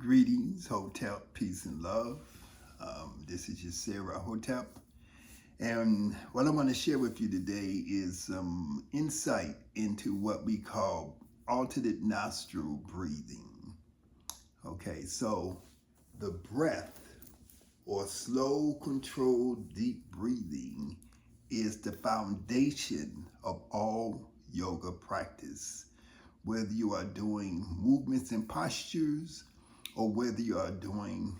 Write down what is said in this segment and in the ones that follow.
Greetings, Hotep, peace and love. This is your Sarah Hotep. And what I want to share with you today is some insight into what we call alternate nostril breathing. Okay, so the breath or slow, controlled, deep breathing is the foundation of all yoga practice. Whether you are doing movements and postures or whether you are doing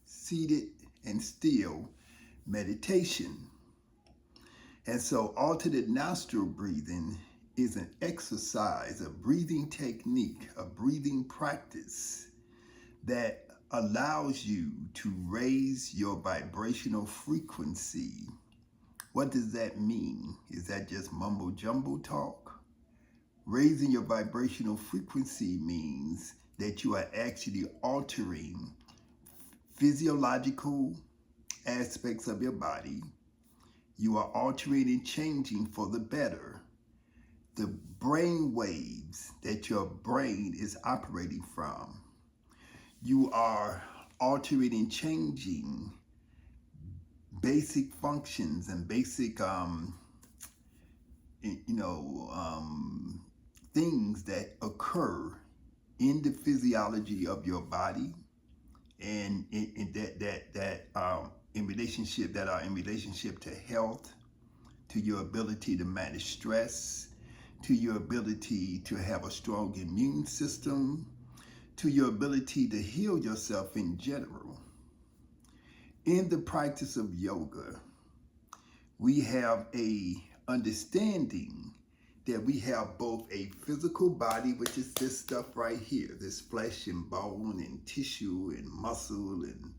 seated and still meditation. And so alternate nostril breathing is an exercise, a breathing technique, a breathing practice that allows you to raise your vibrational frequency. What does that mean? Is that just mumbo jumbo talk? Raising your vibrational frequency means that you are actually altering physiological aspects of your body. You are altering and changing for the better the brain waves that your brain is operating from. You are altering and changing basic functions and basic things that occur in the physiology of your body and in relationship to health, to your ability to manage stress, to your ability to have a strong immune system, to your ability to heal yourself in general. In the practice of yoga, we have a understanding that we have both a physical body, which is this stuff right here, this flesh and bone and tissue and muscle and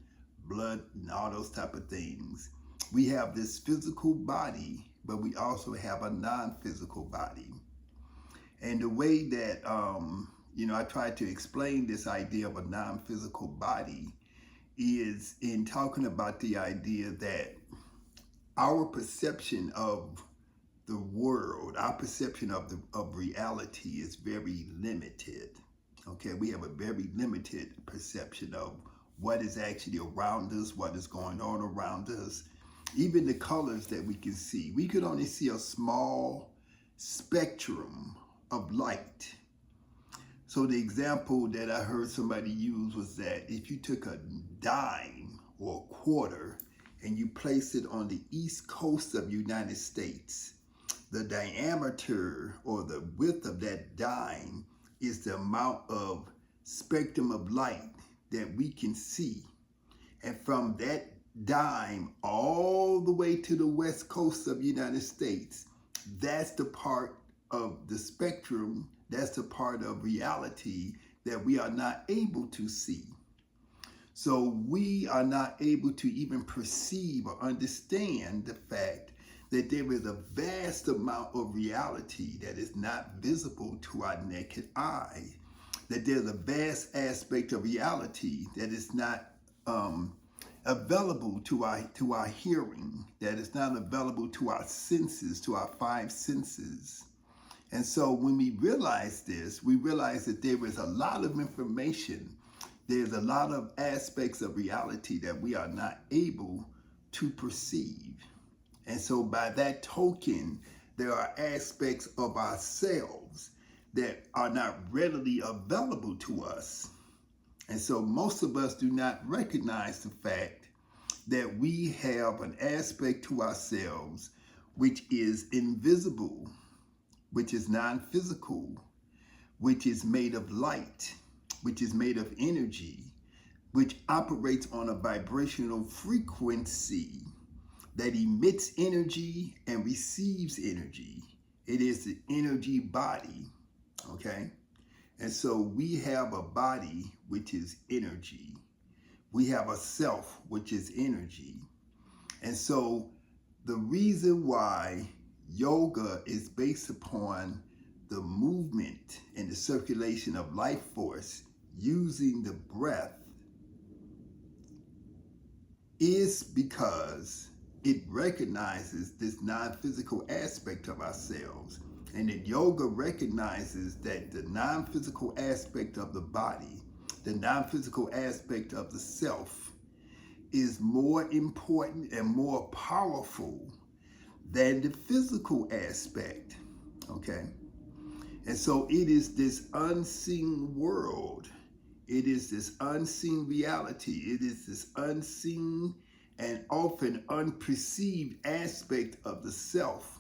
blood and all those type of things. We have this physical body, but we also have a non-physical body. And the way that, I try to explain this idea of a non-physical body is in talking about the idea that our perception of the world, our perception of reality is very limited. Okay, we have a very limited perception of what is actually around us, what is going on around us. Even the colors that we can see, we could only see a small spectrum of light. So the example that I heard somebody use was that if you took a dime or a quarter and you place it on the east coast of the United States, the diameter or the width of that dime is the amount of spectrum of light that we can see. And from that dime all the way to the west coast of the United States, that's the part of the spectrum, that's the part of reality that we are not able to see. So we are not able to even perceive or understand the fact that there is a vast amount of reality that is not visible to our naked eye, that there's a vast aspect of reality that is not available to our hearing, that is not available to our senses, to our five senses. And so when we realize this, we realize that there is a lot of information, there's a lot of aspects of reality that we are not able to perceive. And so by that token, there are aspects of ourselves that are not readily available to us. And so most of us do not recognize the fact that we have an aspect to ourselves which is invisible, which is non-physical, which is made of light, which is made of energy, which operates on a vibrational frequency that emits energy and receives energy. It is the energy body, okay? And so we have a body, which is energy. We have a self, which is energy. And so the reason why yoga is based upon the movement and the circulation of life force using the breath is because it recognizes this non-physical aspect of ourselves. And that yoga recognizes that the non-physical aspect of the body, the non-physical aspect of the self is more important and more powerful than the physical aspect, okay? And so it is this unseen world. It is this unseen reality. It is this unseen and often unperceived aspect of the self,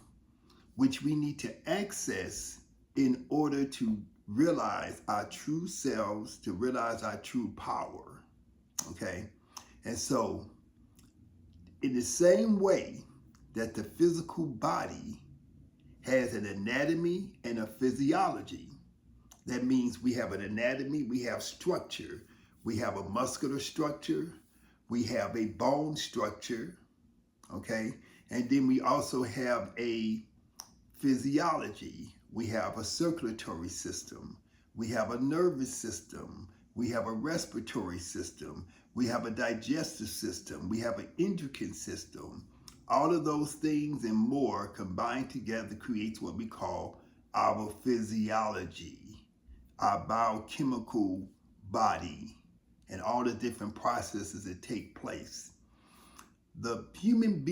which we need to access in order to realize our true selves, to realize our true power, okay? And so, in the same way that the physical body has an anatomy and a physiology, that means we have an anatomy, we have structure, we have a muscular structure, we have a bone structure, okay? And then we also have a physiology. We have a circulatory system, we have a nervous system, we have a respiratory system, we have a digestive system, we have an endocrine system. All of those things and more combined together creates what we call our physiology, our biochemical body, and all the different processes that take place. The human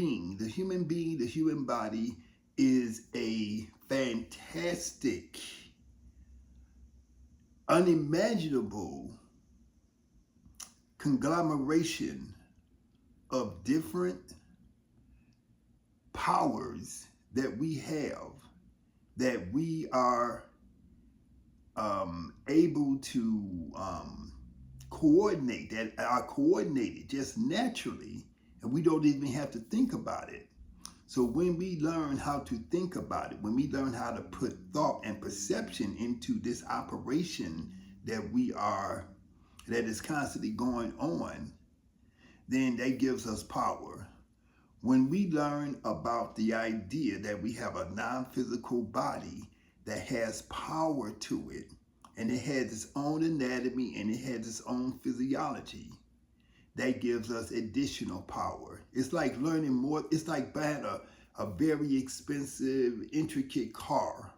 body is a fantastic, unimaginable conglomeration of different powers that we have, that we are able to coordinate, that are coordinated just naturally, and we don't even have to think about it. So when we learn how to think about it, when we learn how to put thought and perception into this operation that is constantly going on, then that gives us power. When we learn about the idea that we have a non-physical body that has power to it, and it has its own anatomy and it has its own physiology, that gives us additional power. It's like learning more. It's like buying a very expensive, intricate car,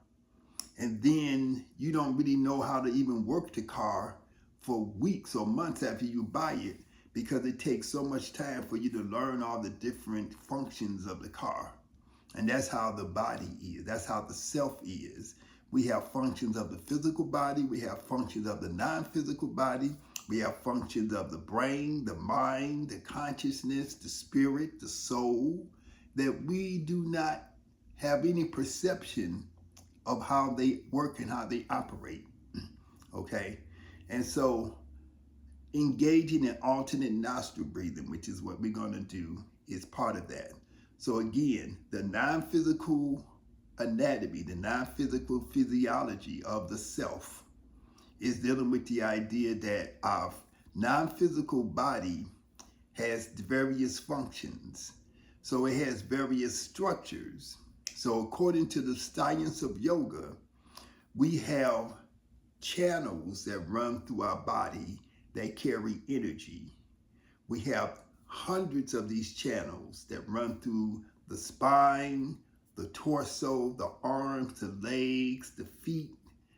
and then you don't really know how to even work the car for weeks or months after you buy it, because it takes so much time for you to learn all the different functions of the car. And that's how the body is. That's how the self is. We have functions of the physical body. We have functions of the non-physical body. We have functions of the brain, the mind, the consciousness, the spirit, the soul, that we do not have any perception of how they work and how they operate, okay? And so engaging in alternate nostril breathing, which is what we're going to do, is part of that. So again, the non-physical anatomy, the non-physical physiology of the self is dealing with the idea that our non-physical body has various functions. So it has various structures. So according to the science of yoga, we have channels that run through our body that carry energy. We have hundreds of these channels that run through the spine, the torso, the arms, the legs, the feet,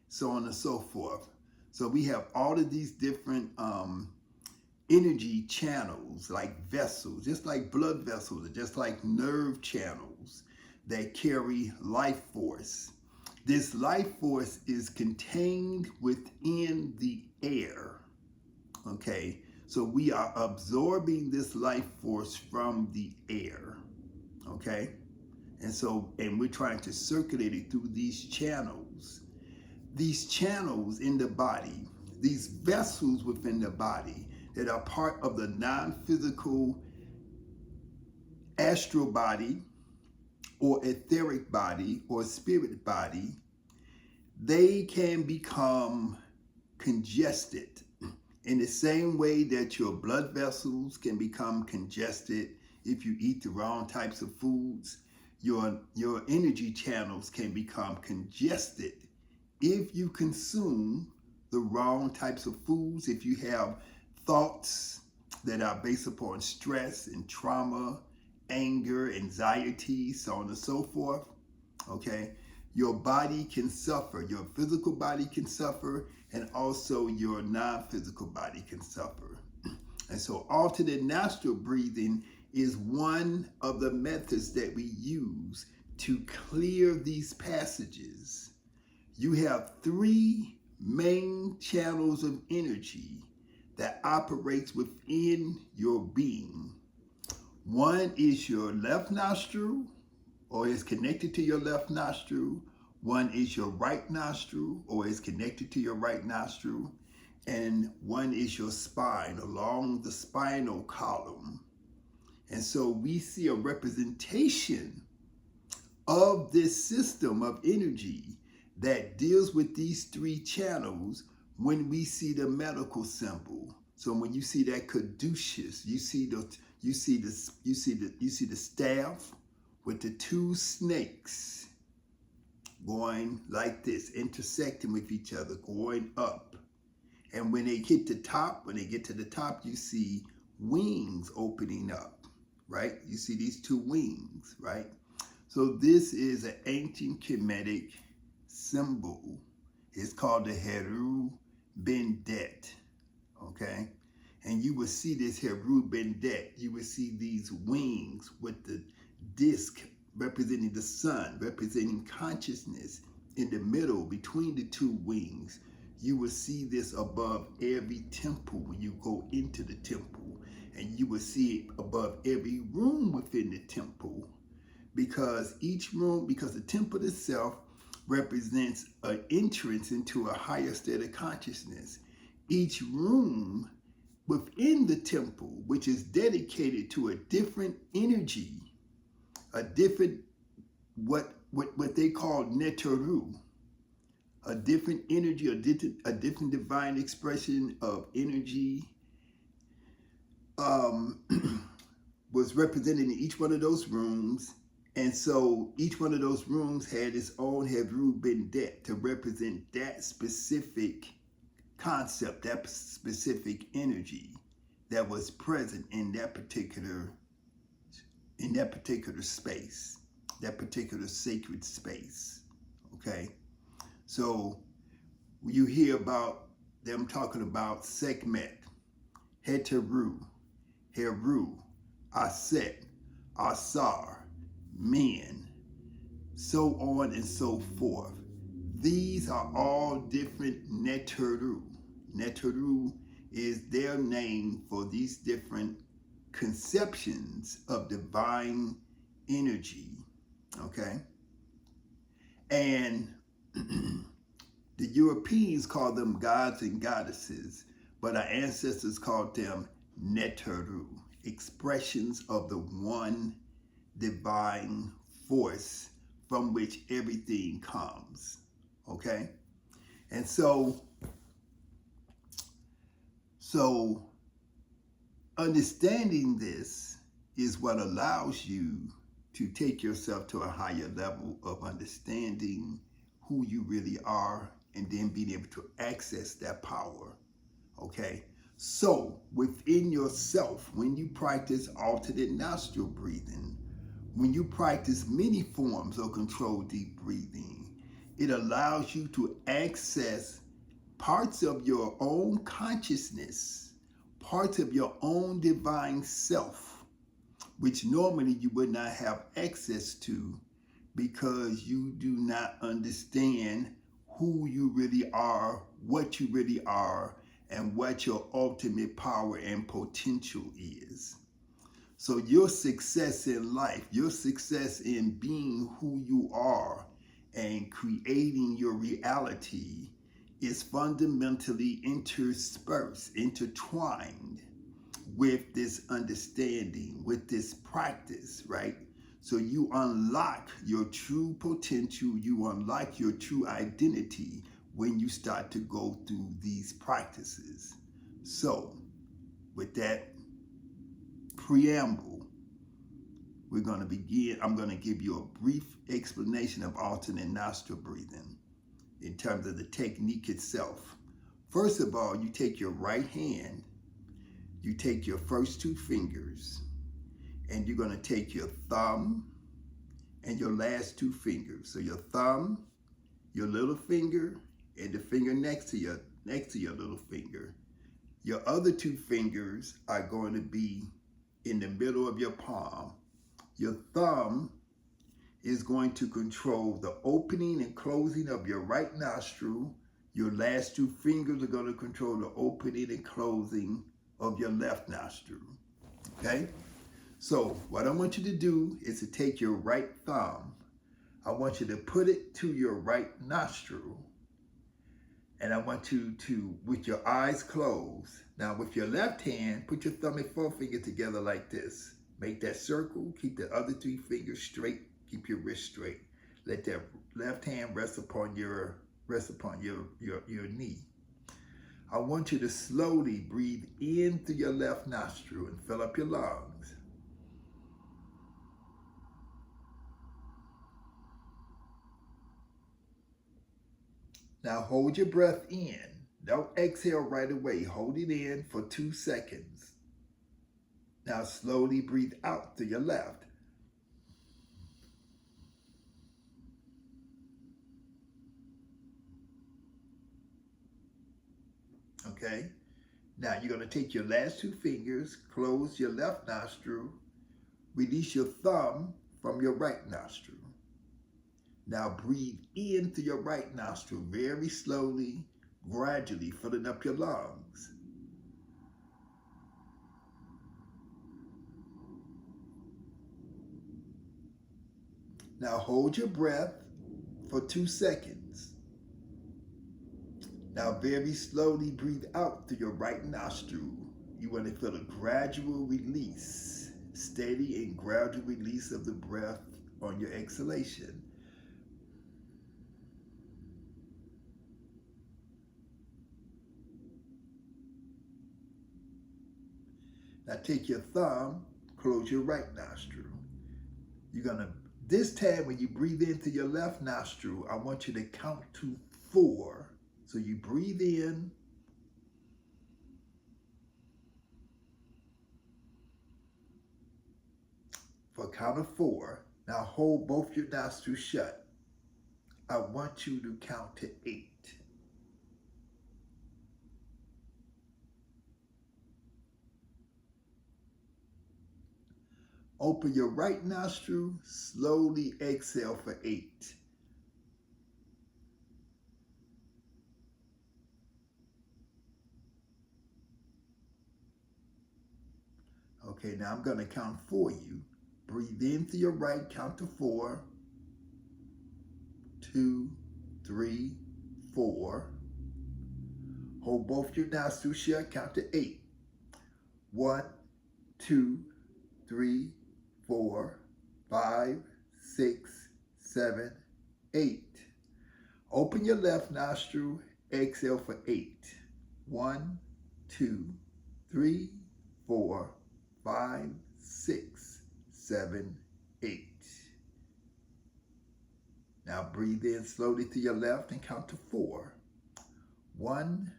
so on and so forth. So we have all of these different energy channels, like vessels, just like blood vessels, just like nerve channels that carry life force. This life force is contained within the air, okay? So we are absorbing this life force from the air, okay? And we're trying to circulate it through these channels. These channels in the body, these vessels within the body that are part of the non-physical astral body or etheric body or spirit body, they can become congested in the same way that your blood vessels can become congested if you eat the wrong types of foods. Your energy channels can become congested if you consume the wrong types of foods, if you have thoughts that are based upon stress and trauma, anger, anxiety, so on and so forth, okay? your body can suffer. Your physical body can suffer, and also your non-physical body can suffer. And so alternate nostril breathing is one of the methods that we use to clear these passages. You have three main channels of energy that operates within your being. One is your left nostril, or is connected to your left nostril. One is your right nostril, or is connected to your right nostril. And one is your spine, along the spinal column. And so we see a representation of this system of energy that deals with these three channels when we see the medical symbol. So when you see that caduceus, you see the staff with the two snakes going like this, intersecting with each other, going up. And when they hit the top, when they get to the top, you see wings opening up, right? You see these two wings, right? So this is an ancient Kemetic symbol. It's called the Heru Bendet, okay? And you will see this Heru Bendet. You will see these wings with the disc representing the sun, representing consciousness in the middle between the two wings. You will see this above every temple when you go into the temple. And you will see it above every room within the temple. Because each room, because the temple itself represents an entrance into a higher state of consciousness. Each room within the temple, which is dedicated to a different energy, a different, what they call netaru, a different energy, a different divine expression of energy, was represented in each one of those rooms. And so each one of those rooms had its own Heru Bendet to represent that specific concept, that specific energy that was present in that particular space, that particular sacred space. Okay? So you hear about them talking about Sekhmet, Heteru, Heru, Aset, Asar, men, so on and so forth. These are all different Neteru. Neteru is their name for these different conceptions of divine energy, okay? And the Europeans call them gods and goddesses, but our ancestors called them Neteru, expressions of the one divine force from which everything comes, okay? And so understanding this is what allows you to take yourself to a higher level of understanding who you really are, and then being able to access that power, okay? So within yourself, when you practice alternate nostril breathing, when you practice many forms of controlled deep breathing, it allows you to access parts of your own consciousness, parts of your own divine self, which normally you would not have access to because you do not understand who you really are, what you really are, and what your ultimate power and potential is. So your success in life, your success in being who you are and creating your reality is fundamentally interspersed, intertwined with this understanding, with this practice, right? So you unlock your true potential, you unlock your true identity when you start to go through these practices. So with that preamble, we're going to begin. I'm going to give you a brief explanation of alternate nostril breathing in terms of the technique itself. First of all, you take your right hand, you take your first two fingers, and you're going to take your thumb and your last two fingers. So your thumb, your little finger, and the finger next to your little finger. Your other two fingers are going to be in the middle of your palm. Your thumb is going to control the opening and closing of your right nostril. Your last two fingers are going to control the opening and closing of your left nostril. Okay? So what I want you to do is to take your right thumb. I want you to put it to your right nostril. And I want you to, with your eyes closed. Now with your left hand, put your thumb and forefinger together like this. Make that circle. Keep the other three fingers straight. Keep your wrist straight. Let that left hand rest upon your knee. I want you to slowly breathe in through your left nostril and fill up your lungs. Now hold your breath in. Don't exhale right away. Hold it in for 2 seconds. Now slowly breathe out through your left. Okay? Now you're going to take your last two fingers, close your left nostril, release your thumb from your right nostril. Now breathe in through your right nostril very slowly, gradually filling up your lungs. Now hold your breath for 2 seconds. Now very slowly breathe out through your right nostril. You want to feel a gradual release, steady and gradual release of the breath on your exhalation. Now take your thumb, close your right nostril. You're going to, this time when you breathe into your left nostril, I want you to count to 4. So you breathe in, for a count of 4. Now hold both your nostrils shut. I want you to count to 8. Open your right nostril, slowly exhale for 8. Okay, now I'm going to count for you. Breathe in through your right, count to 4. 2, 3, 4. Hold both your nostrils shut, count to 8. 1, 2, 3, 4, 5, 6, 7, 8. Open your left nostril, exhale for 8. 1, 2, 3, 4, 5, 6, 7, 8. Now breathe in slowly to your left and count to 4. 1,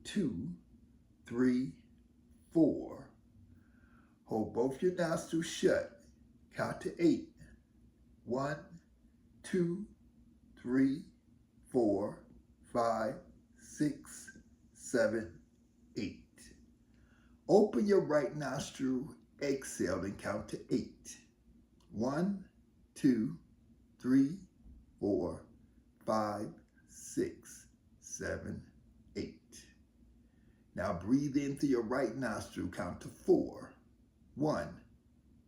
2, 3, 4. Hold both your nostrils shut. Count to 8. 1, 2, 3, 4, 5, 6, 7, 8. Open your right nostril, exhale, and count to 8. 1, 2, 3, 4, 5, 6, 7, 8. Now breathe in through your right nostril, count to 4. 1,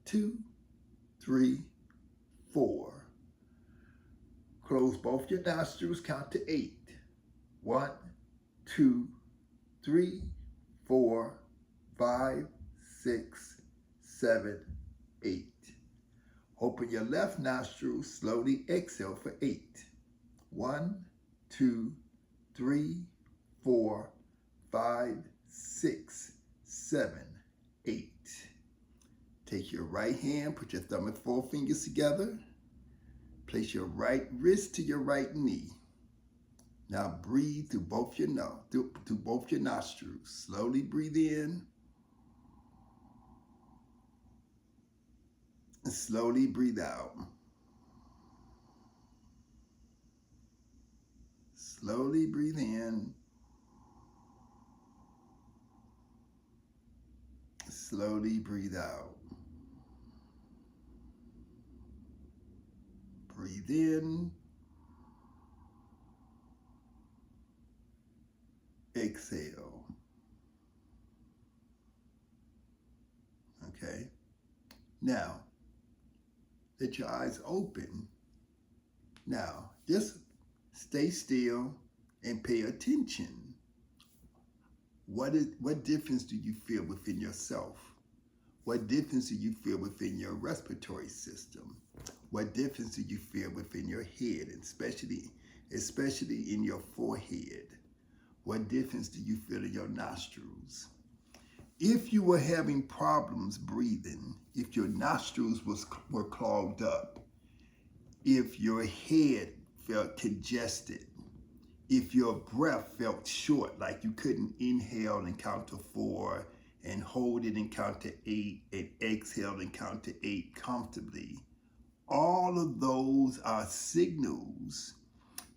2, 3, 4. Close both your nostrils, count to 8. 1, 2, 3, 4, 5, 6, 7, 8. Open your left nostril, slowly exhale for 8. 1, 2, 3, 4, 5, 6, 7, 8. Take your right hand, put your thumb and forefingers together. Place your right wrist to your right knee. Now breathe through both your nostrils. Slowly breathe in. And slowly breathe out. Slowly breathe in. Slowly breathe out. Breathe in. Exhale. Okay. Now, let your eyes open. Now, just stay still and pay attention. What difference do you feel within yourself? What difference do you feel within your respiratory system? What difference do you feel within your head, and especially in your forehead? What difference do you feel in your nostrils? If you were having problems breathing, if your nostrils were clogged up, if your head felt congested, if your breath felt short, like you couldn't inhale and count to 4 and hold it and count to 8 and exhale and count to 8 comfortably, all of those are signals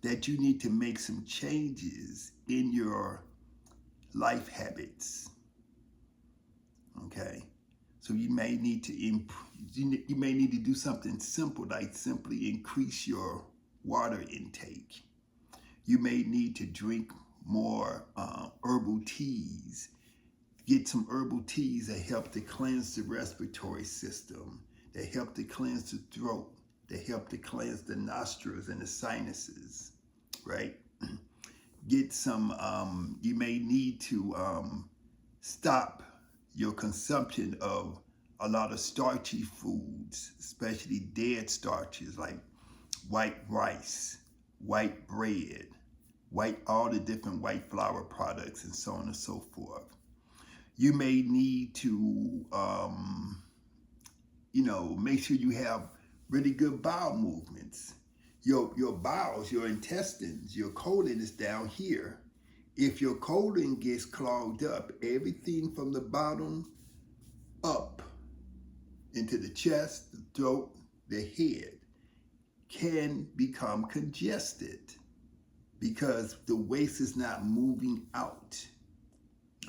that you need to make some changes in your life habits. Okay, so you may need to do something simple, like simply increase your water intake. You may need to drink more herbal teas. Get some herbal teas that help to cleanse the respiratory system, that help to cleanse the throat, that help to cleanse the nostrils and the sinuses, right? Get some, you may need to stop your consumption of a lot of starchy foods, especially dead starches like white rice, white bread, all the different white flour products, and so on and so forth. You may need to, make sure you have really good bowel movements. Your bowels, your intestines, your colon is down here. If your colon gets clogged up, everything from the bottom up into the chest, the throat, the head can become congested because the waste is not moving out.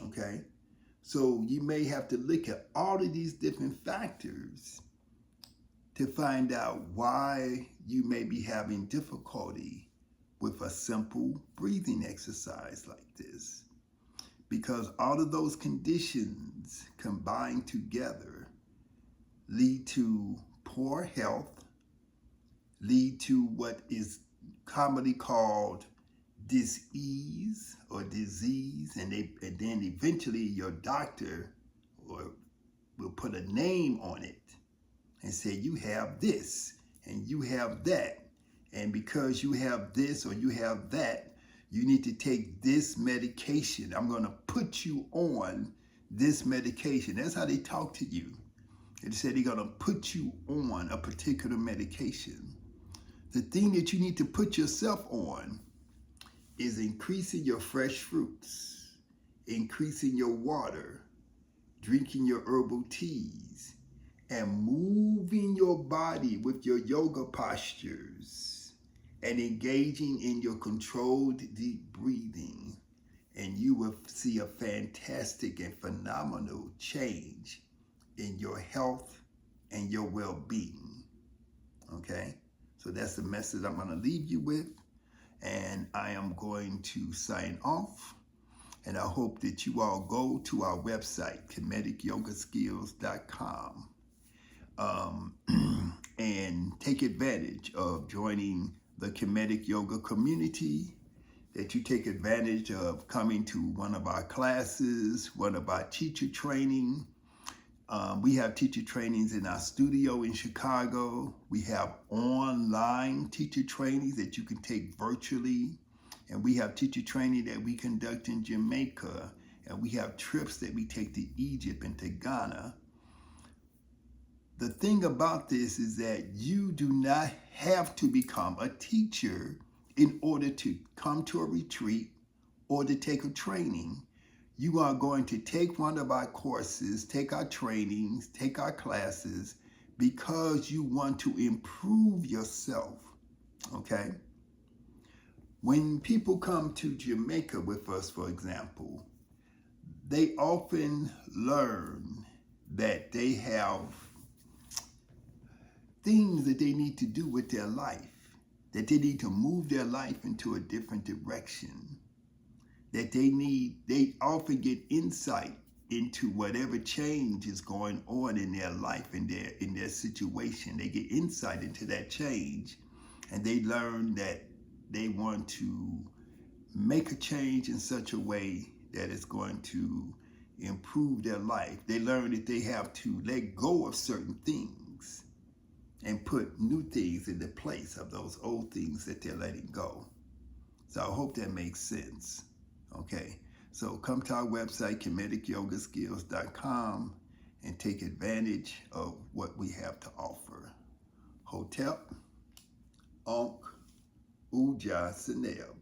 Okay? So you may have to look at all of these different factors to find out why you may be having difficulty with a simple breathing exercise like this. Because all of those conditions combined together lead to poor health, lead to what is commonly called dis-ease or disease, and then eventually your doctor will put a name on it and say, you have this and you have that, and because you have this or you have that, you need to take this medication. I'm going to put you on this medication. That's how they talk to you. They said they're going to put you on a particular medication. The thing that you need to put yourself on is increasing your fresh fruits, increasing your water, drinking your herbal teas, and moving your body with your yoga postures and engaging in your controlled deep breathing. And you will see a fantastic and phenomenal change in your health and your well-being. Okay? So that's the message I'm going to leave you with. And I am going to sign off. And I hope that you all go to our website, KemeticYogaSkills.com, and take advantage of joining the Kemetic Yoga community, that you take advantage of coming to one of our classes, one of our teacher training. We have teacher trainings in our studio in Chicago. We have online teacher trainings that you can take virtually. And we have teacher training that we conduct in Jamaica. And we have trips that we take to Egypt and to Ghana. The thing about this is that you do not have to become a teacher in order to come to a retreat or to take a training. You are going to take one of our courses, take our trainings, take our classes, because you want to improve yourself, okay? When people come to Jamaica with us, for example, they often learn that they have things that they need to do with their life, that they need to move their life into a different direction, that they often get insight into whatever change is going on in their life, in their situation. They get insight into that change, and they learn that they want to make a change in such a way that it's going to improve their life. They learn that they have to let go of certain things and put new things in the place of those old things that they're letting go. So I hope that makes sense. Okay, so come to our website, KemeticYogaSkills.com, and take advantage of what we have to offer. Hotep, Onk, Uja Sanel.